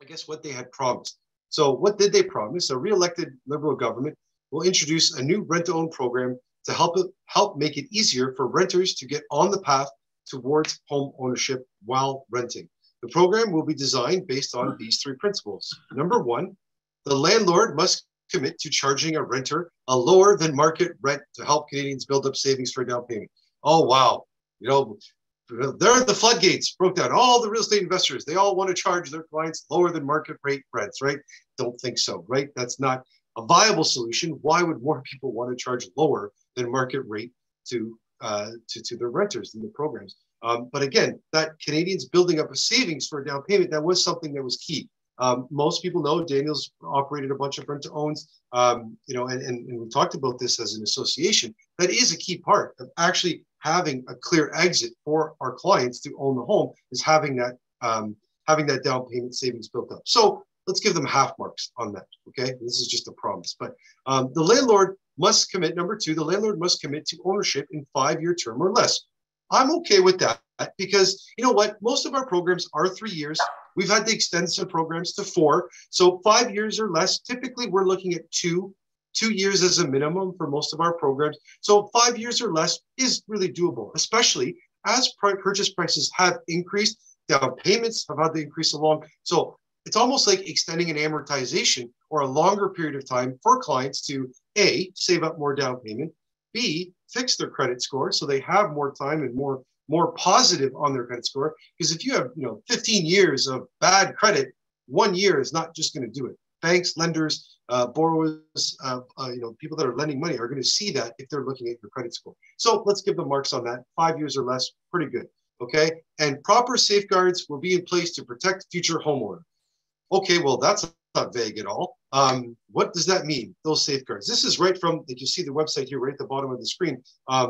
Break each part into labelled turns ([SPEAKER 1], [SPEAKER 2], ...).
[SPEAKER 1] I guess what they had promised. So what did they promise? A re-elected Liberal government will introduce a new rent-to-own program to help make it easier for renters to get on the path towards home ownership while renting. The program will be designed based on these three principles. Number one, the landlord must commit to charging a renter a lower than market rent to help Canadians build up savings for a down payment. Oh, wow. There the floodgates broke down. All the real estate investors, they all want to charge their clients lower than market rate rents, right? Don't think so, right? That's not a viable solution. Why would more people want to charge lower than market rate to their renters in the programs? But again, that Canadians building up a savings for a down payment, that was something that was key. Most people know Daniel's operated a bunch of rent-to-owns, and we talked about this as an association. That is a key part of actually having a clear exit for our clients to own the home, is having that down payment savings built up. So let's give them half marks on that. Okay, this is just a promise. But the landlord must commit. Number two, the landlord must commit to ownership in 5-year term or less. I'm okay with that because you know what? Most of our programs are 3 years. We've had to extend some programs to 4. So 5 years or less. Typically, we're looking at 2 years as a minimum for most of our programs. So 5 years or less is really doable, especially as purchase prices have increased. Down payments have had to increase along. So it's almost like extending an amortization or a longer period of time for clients to A, save up more down payment, B, fix their credit score so they have more time and more positive on their credit score. Because if you have 15 years of bad credit, 1 year is not just going to do it. Banks, lenders, borrowers, people that are lending money are going to see that if they're looking at your credit score. So let's give them marks on that. 5 years or less, pretty good. Okay, and proper safeguards will be in place to protect future homeowners. Okay, well, that's not vague at all. What does that mean, those safeguards? This is right from, like you see the website here right at the bottom of the screen.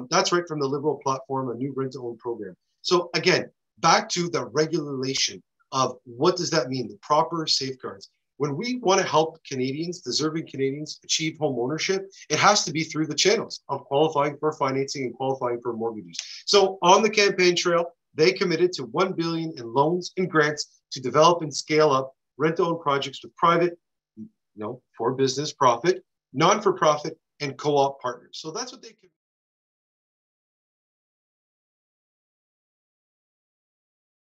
[SPEAKER 1] That's right from the Liberal platform, a new rent-to-own program. So again, back to the regulation of what does that mean, the proper safeguards. When we want to help Canadians, deserving Canadians, achieve home ownership, it has to be through the channels of qualifying for financing and qualifying for mortgages. So on the campaign trail, they committed to $1 billion in loans and grants to develop and scale up rent-to-own projects with private, for business profit, non-for-profit, and co-op partners. So that's what they